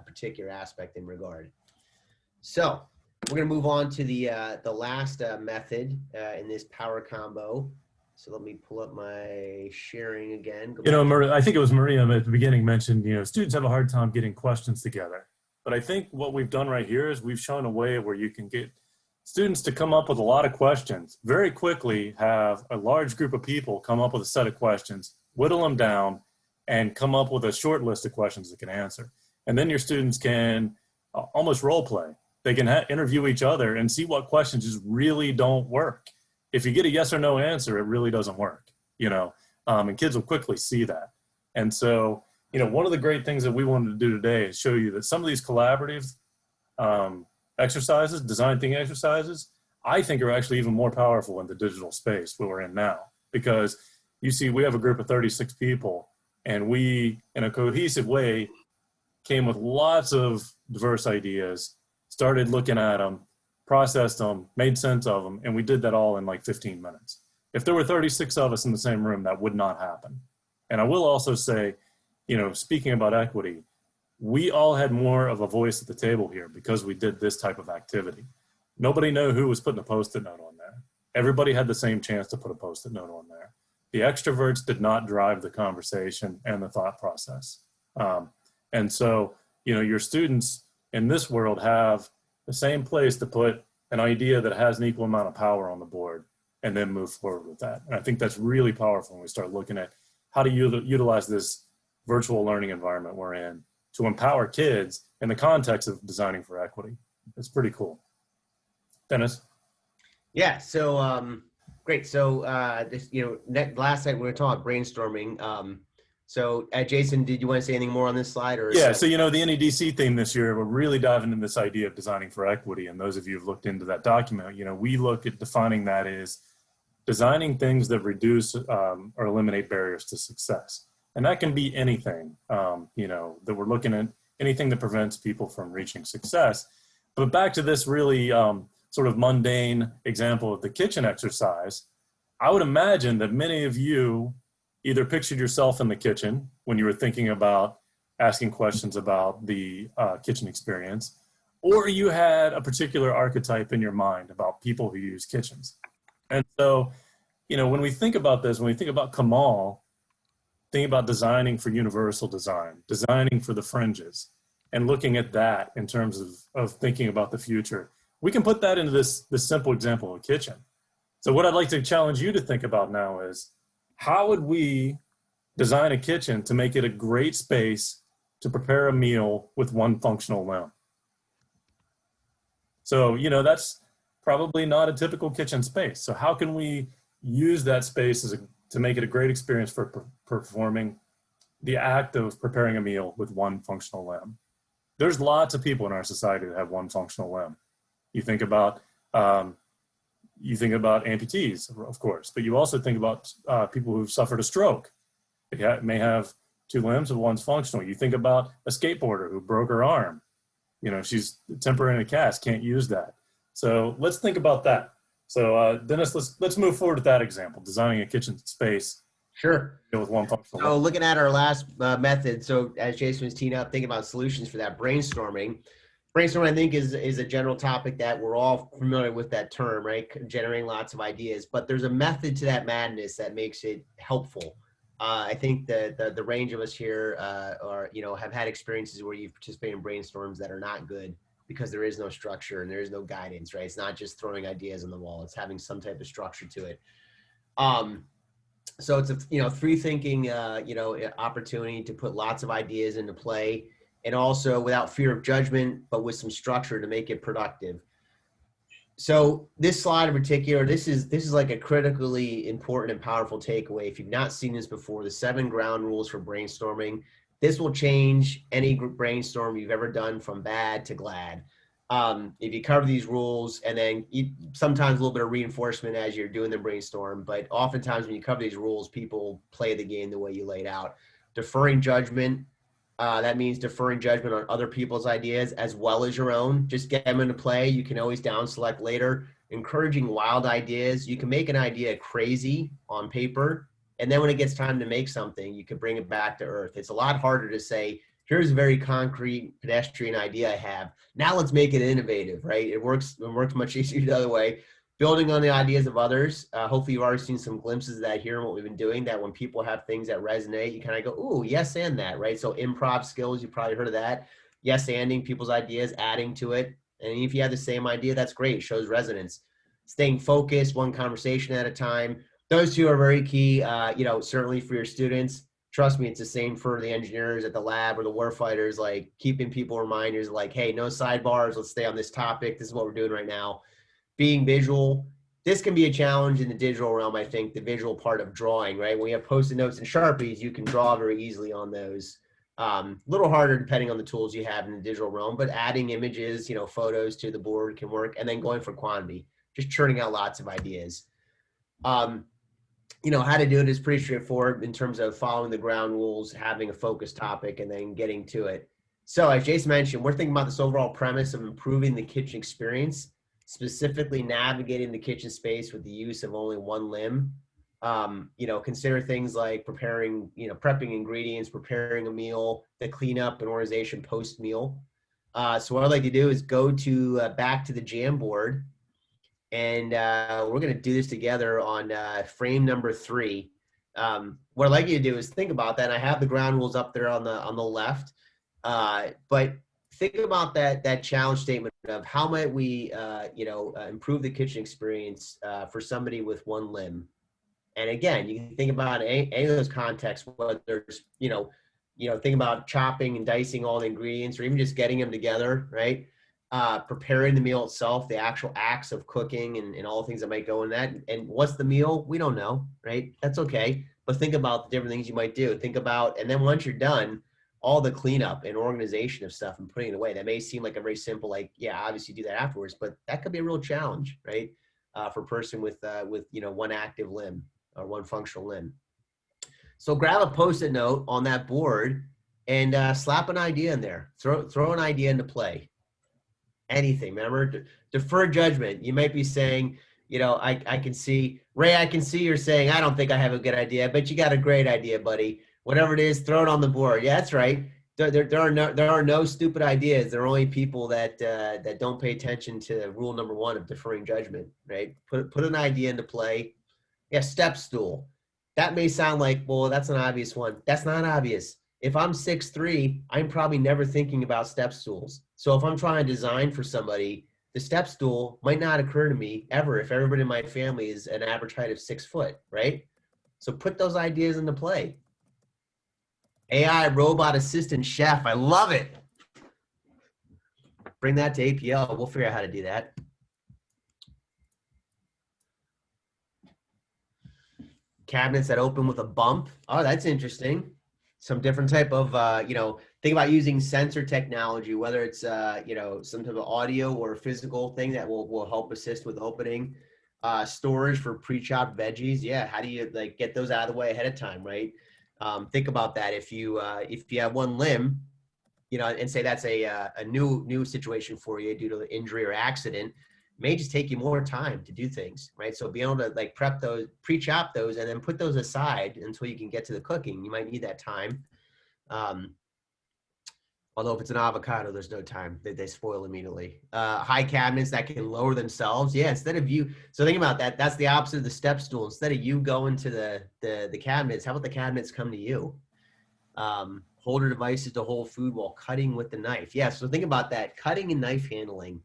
particular aspect in regard. So we're going to move on to the last method in this power combo. So let me pull up my sharing again. You know, I think it was Maria at the beginning mentioned, you know, students have a hard time getting questions together. But I think what we've done right here is we've shown a way where you can get students to come up with a lot of questions, very quickly have a large group of people come up with a set of questions, whittle them down, and come up with a short list of questions they can answer. And then your students can almost role play. They can interview each other and see what questions just really don't work. If you get a yes or no answer, it really doesn't work, you know, and kids will quickly see that. And so, you know, one of the great things that we wanted to do today is show you that some of these collaborative exercises, design thinking exercises, I think are actually even more powerful in the digital space where we're in now. Because you see, we have a group of 36 people, and we, in a cohesive way, came with lots of diverse ideas, started looking at them, processed them, made sense of them, and we did that all in like 15 minutes. If there were 36 of us in the same room, that would not happen. And I will also say, you know, speaking about equity, we all had more of a voice at the table here because we did this type of activity. Nobody knew who was putting a Post-it note on there. Everybody had the same chance to put a Post-it note on there. The extroverts did not drive the conversation and the thought process. And so, you know, your students in this world have the same place to put an idea that has an equal amount of power on the board and then move forward with that. And I think that's really powerful when we start looking at how to utilize this virtual learning environment we're in to empower kids in the context of designing for equity. It's pretty cool. Dennis? Yeah, so great. So this, you know, last night we were talking about brainstorming. So Jason, did you want to say anything more on this slide? Or yeah, so you know, the NEDC theme this year, we're really diving into this idea of designing for equity. And those of you who've looked into that document, you know, we look at defining that as designing things that reduce or eliminate barriers to success. And that can be anything, you know, that we're looking at, anything that prevents people from reaching success. But back to this really sort of mundane example of the kitchen exercise, I would imagine that many of you either pictured yourself in the kitchen when you were thinking about asking questions about the kitchen experience, or you had a particular archetype in your mind about people who use kitchens. And so, you know, when we think about this, when we think about Kamal, think about designing for universal design, designing for the fringes, and looking at that in terms of thinking about the future. We can put that into this simple example of a kitchen. So what I'd like to challenge you to think about now is, how would we design a kitchen to make it a great space to prepare a meal with one functional limb? So, you know, that's probably not a typical kitchen space. So how can we use that space to make it a great experience for performing the act of preparing a meal with one functional limb? There's lots of people in our society that have one functional limb. You think about amputees, of course, but you also think about people who've suffered a stroke. They may have two limbs, but one's functional. You think about a skateboarder who broke her arm. You know, she's temporarily in a cast, can't use that. So let's think about that. So Dennis, let's move forward with that example, designing a kitchen space. Sure. With one functional. So looking at our last method, so as Jason was teeing up, thinking about solutions for that brainstorming. Brainstorming, I think, is a general topic that we're all familiar with that term, right? Generating lots of ideas, but there's a method to that madness that makes it helpful. I think the range of us here have had experiences where you've participated in brainstorms that are not good because there is no structure and there is no guidance, right? It's not just throwing ideas on the wall; it's having some type of structure to it. So it's a free thinking opportunity to put lots of ideas into play, and also without fear of judgment, but with some structure to make it productive. So this slide in particular, this is like a critically important and powerful takeaway. If you've not seen this before, the 7 ground rules for brainstorming. This will change any group brainstorm you've ever done from bad to glad. If you cover these rules, and then sometimes a little bit of reinforcement as you're doing the brainstorm, but oftentimes when you cover these rules, people play the game the way you laid out. Deferring judgment. That means deferring judgment on other people's ideas as well as your own. Just get them into play. You can always down select later. Encouraging wild ideas. You can make an idea crazy on paper, and then when it gets time to make something, you can bring it back to earth. It's a lot harder to say, here's a very concrete pedestrian idea I have. Now let's make it innovative, right? It works much easier the other way. Building on the ideas of others. Hopefully you've already seen some glimpses of that here and what we've been doing, that when people have things that resonate, you kind of go, ooh, yes, and that, right? So improv skills, you probably heard of that. Yes, anding people's ideas, adding to it. And if you have the same idea, that's great. It shows resonance. Staying focused, one conversation at a time. Those two are very key, certainly for your students. Trust me, it's the same for the engineers at the lab or the warfighters, like keeping people reminders like, hey, no sidebars, let's stay on this topic. This is what we're doing right now. Being visual. This can be a challenge in the digital realm, I think, the visual part of drawing, right? When you have Post-it notes and Sharpies, you can draw very easily on those. A little harder depending on the tools you have in the digital realm, but adding images, photos to the board can work, and then going for quantity, just churning out lots of ideas. How to do it is pretty straightforward in terms of following the ground rules, having a focused topic, and then getting to it. So as Jason mentioned, we're thinking about this overall premise of improving the kitchen experience, specifically navigating the kitchen space with the use of only one limb. Consider things like preparing, prepping ingredients, preparing a meal, the cleanup and organization post-meal. So what I'd like to do is go to back to the Jamboard, and we're going to do this together on frame number 3. What I'd like you to do is think about that. And I have the ground rules up there on the left, but think about that challenge statement of how might we, improve the kitchen experience for somebody with one limb. And again, you can think about any of those contexts, whether there's, think about chopping and dicing all the ingredients, or even just getting them together, right? Preparing the meal itself, the actual acts of cooking and all the things that might go in that. And what's the meal? We don't know, right? That's okay. But think about the different things you might do. Think about, and then once you're done, all the cleanup and organization of stuff and putting it away. That may seem like a very simple, like, yeah, obviously do that afterwards, but that could be a real challenge, right? For a person with one active limb or one functional limb. So grab a Post-it note on that board and slap an idea in there. Throw an idea into play. Anything. Remember, defer judgment. You might be saying, I can see, Ray, I can see you're saying, I don't think I have a good idea, but you got a great idea, buddy. Whatever it is, throw it on the board. Yeah, that's right. There are no stupid ideas. There are only people that don't pay attention to rule number 1 of deferring judgment, right? Put an idea into play. Yeah, step stool. That may sound like, well, that's an obvious one. That's not obvious. If I'm 6'3", I'm probably never thinking about step stools. So if I'm trying to design for somebody, the step stool might not occur to me ever if everybody in my family is an average height of 6 foot, right? So put those ideas into play. AI robot assistant chef. I love it. Bring that to APL. We'll figure out how to do that. Cabinets that open with a bump. Oh, that's interesting. Some different type of, think about using sensor technology, whether it's, some type of audio or physical thing that will help assist with opening. Storage for pre-chopped veggies. Yeah, how do you get those out of the way ahead of time, right? Think about that. If you have one limb, and say that's a new situation for you due to injury or accident, it may just take you more time to do things, right? So be able to prep those, pre-chop those, and then put those aside until you can get to the cooking. You might need that time. Although if it's an avocado, there's no time. They spoil immediately. High cabinets that can lower themselves. Yeah, instead of you, so think about that. That's the opposite of the step stool. Instead of you going to the cabinets, how about the cabinets come to you? Holder devices to hold food while cutting with the knife. Yeah, so think about that. Cutting and knife handling.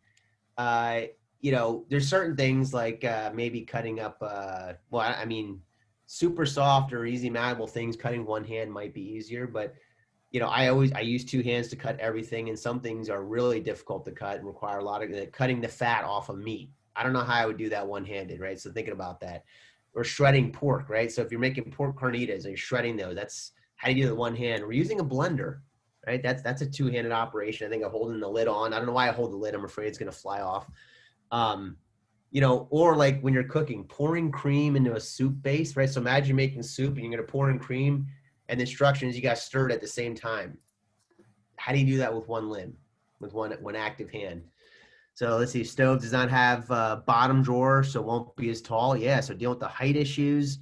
There's certain things like maybe cutting up, super soft or easy malleable things, cutting one hand might be easier, but I use 2 hands to cut everything, and some things are really difficult to cut and require a lot of cutting the fat off of meat. I don't know how I would do that one-handed, right? So thinking about that. Or shredding pork, right? So if you're making pork carnitas and you're shredding those, that's how do you do the one hand. We're using a blender, right? That's a 2-handed operation. I think I'm holding the lid on. I don't know why I hold the lid. I'm afraid it's going to fly off. Or like when you're cooking, pouring cream into a soup base, right? So imagine you're making soup and you're going to pour in cream, and the instructions, you got to stir it at the same time. How do you do that with one limb, with one active hand? So let's see, stove does not have a bottom drawer, so it won't be as tall. Yeah, so deal with the height issues.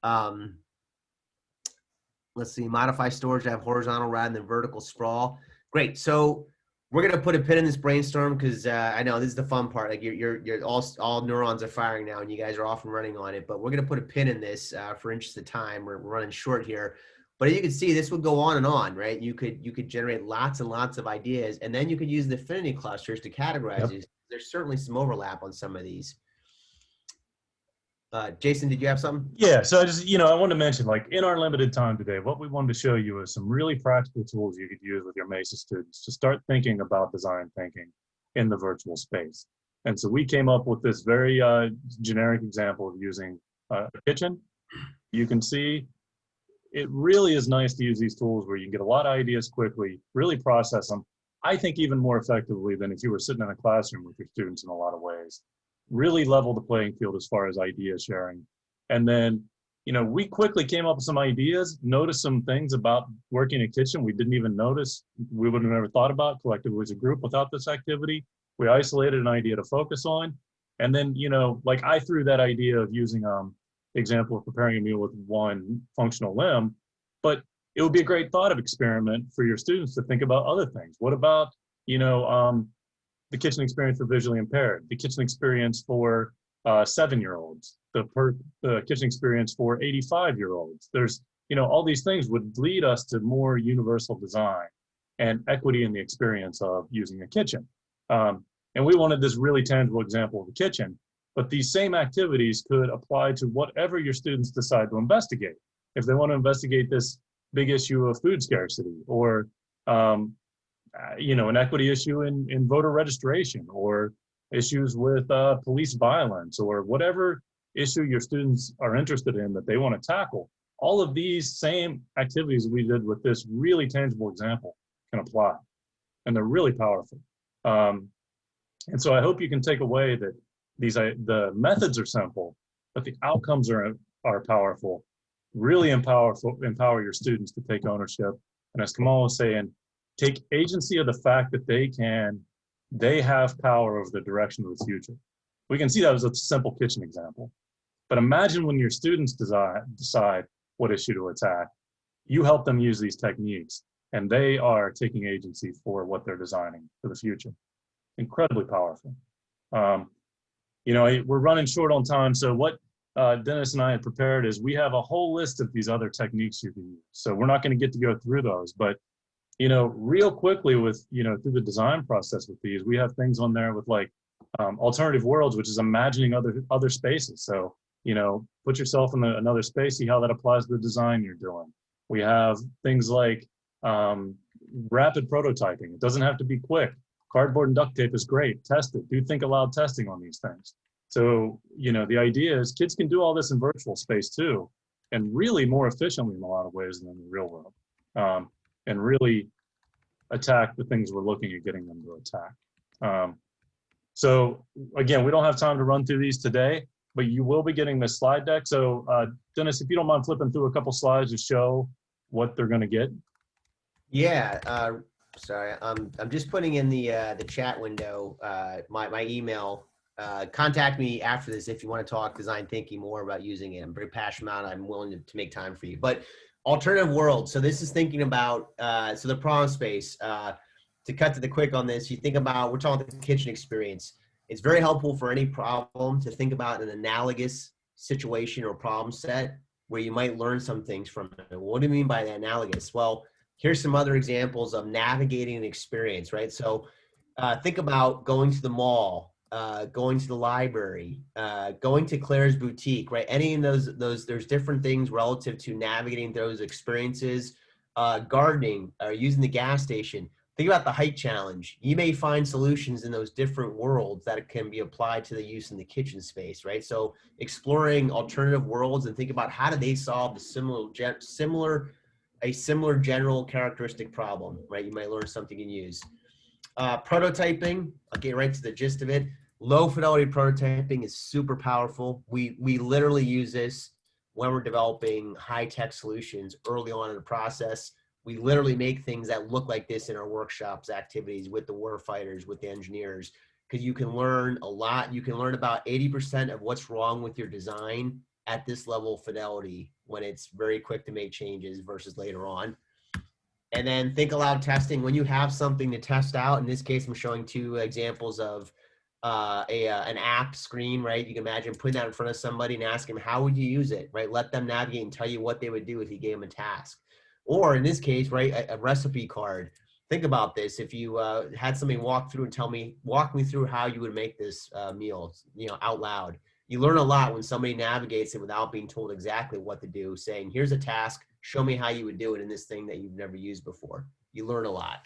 Let's Let's see, modify storage to have horizontal rather than vertical sprawl. Great. So we're gonna put a pin in this brainstorm because I know this is the fun part. Like you're all neurons are firing now, and you guys are off and running on it. But we're gonna put a pin in this for interest of time. We're running short here, but you can see this would go on, right? You could generate lots and lots of ideas, and then you could use the affinity clusters to categorize these. There's certainly some overlap on some of these. Jason, did you have something? Yeah, so I just, I wanted to mention, like, in our limited time today, what we wanted to show you is some really practical tools you could use with your MESA students to start thinking about design thinking in the virtual space. And so we came up with this very generic example of using a kitchen. You can see it really is nice to use these tools where you can get a lot of ideas quickly, really process them. I think even more effectively than if you were sitting in a classroom with your students in a lot of ways. Really level the playing field as far as idea sharing. And then, we quickly came up with some ideas, noticed some things about working in a kitchen we didn't even notice, we would have never thought about collectively as a group without this activity. We isolated an idea to focus on. And then, like I threw that idea of using example of preparing a meal with one functional limb, but it would be a great thought of experiment for your students to think about other things. What about, the kitchen experience for visually impaired, the kitchen experience for 7-year-olds, the kitchen experience for 85-year-olds. There's, all these things would lead us to more universal design and equity in the experience of using a kitchen. And we wanted this really tangible example of the kitchen, but these same activities could apply to whatever your students decide to investigate. If they want to investigate this big issue of food scarcity, or an equity issue in voter registration, or issues with police violence, or whatever issue your students are interested in that they want to tackle, all of these same activities we did with this really tangible example can apply, and they're really powerful. And so I hope you can take away that the methods are simple, but the outcomes are powerful. Really empower your students to take ownership, and as Kamal was saying, take agency of the fact that they have power over the direction of the future. We can see that as a simple kitchen example. But imagine when your students decide what issue to attack, you help them use these techniques, and they are taking agency for what they're designing for the future. Incredibly powerful. We're running short on time, so what Dennis and I had prepared is we have a whole list of these other techniques you can use. So we're not going to get to go through those, but real quickly with, through the design process with these, we have things on there with like alternative worlds, which is imagining other spaces. So, put yourself in another space, see how that applies to the design you're doing. We have things like rapid prototyping. It doesn't have to be quick. Cardboard and duct tape is great. Test it. Do think aloud testing on these things. So, the idea is kids can do all this in virtual space too, and really more efficiently in a lot of ways than in the real world. And really attack the things we're looking at getting them to attack. So again, we don't have time to run through these today, but you will be getting this slide deck. So Dennis, if you don't mind flipping through a couple slides to show what they're going to get. Yeah, sorry, I'm just putting in the chat window my email. Contact me after this if you want to talk design thinking more about using it. I'm very passionate about it. I'm willing to make time for you. But alternative world. So this is thinking about, so the problem space, to cut to the quick on this, you think about, we're talking about the kitchen experience. It's very helpful for any problem to think about an analogous situation or problem set where you might learn some things from it. What do you mean by the analogous? Well, here's some other examples of navigating an experience, right? So think about going to the mall, going to the library, going to Claire's boutique, right? Any of those, there's different things relative to navigating those experiences. Gardening, or using the gas station. Think about the height challenge. You may find solutions in those different worlds that can be applied to the use in the kitchen space, right? So exploring alternative worlds and think about how do they solve a similar general characteristic problem, right? You might learn something you can use. Prototyping, I'll get right to the gist of it. Low fidelity prototyping is super powerful. We literally use this when we're developing high-tech solutions early on in the process. We literally make things that look like this in our workshops, activities with the warfighters, with the engineers, because you can learn a lot. You can learn about 80% of what's wrong with your design at this level of fidelity when it's very quick to make changes versus later on. And then think aloud testing. When you have something to test out, in this case, I'm showing 2 examples of an app screen, right? You can imagine putting that in front of somebody and ask them, how would you use it, right? Let them navigate and tell you what they would do if you gave them a task. Or in this case, right, a recipe card. Think about this. If you had somebody walk through and walk me through how you would make this meal, out loud. You learn a lot when somebody navigates it without being told exactly what to do, saying, here's a task, show me how you would do it in this thing that you've never used before. You learn a lot.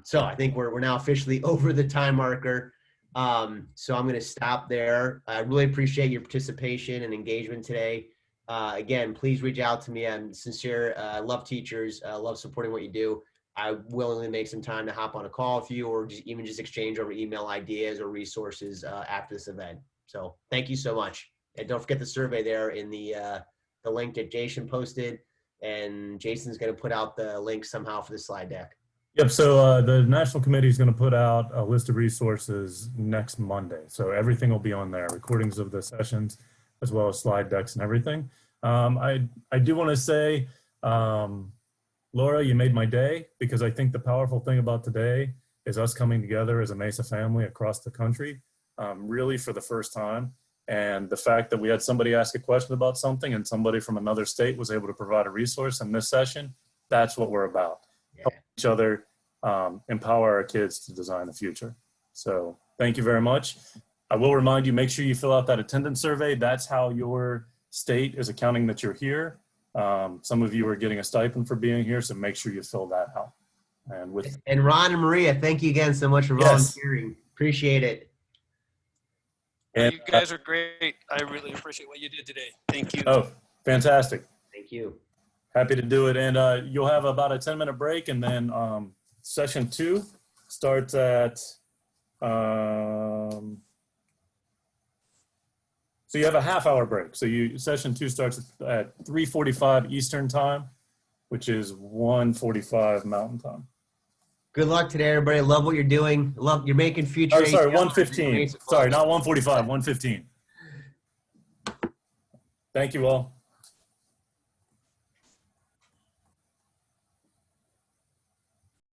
So I think we're now officially over the time marker. So I'm going to stop there. I really appreciate your participation and engagement today. Again, please reach out to me. I'm sincere. I love teachers. I love supporting what you do. I willingly make some time to hop on a call with you, or even just exchange over email ideas or resources after this event. So thank you so much. And don't forget the survey there in the link that Jason posted, and Jason's going to put out the link somehow for the slide deck. Yep, so the National Committee is going to put out a list of resources next Monday. So everything will be on there, recordings of the sessions, as well as slide decks and everything. I do want to say, Laura, you made my day, because I think the powerful thing about today is us coming together as a MESA family across the country, really for the first time. And the fact that we had somebody ask a question about something and somebody from another state was able to provide a resource in this session, that's what we're about. Yeah. Help each other, empower our kids to design the future. So thank you very much. I will remind you, make sure you fill out that attendance survey. That's how your state is accounting that you're here. Some of you are getting a stipend for being here, so make sure you fill that out. And Ron and Maria, thank you again so much for volunteering. Appreciate it. And you guys are great. I really appreciate what you did today. Thank you. Oh, fantastic. Thank you. Happy to do it. And you'll have about a 10-minute break, and then session 2 starts at, so you have a half-hour break. So session 2 starts at 3:45 Eastern time, which is 1:45 Mountain time. Good luck today, everybody. Love what you're doing. Love you're making future. Oh, sorry, 1:15. Sorry, not 1:45, 1:15. Thank you all.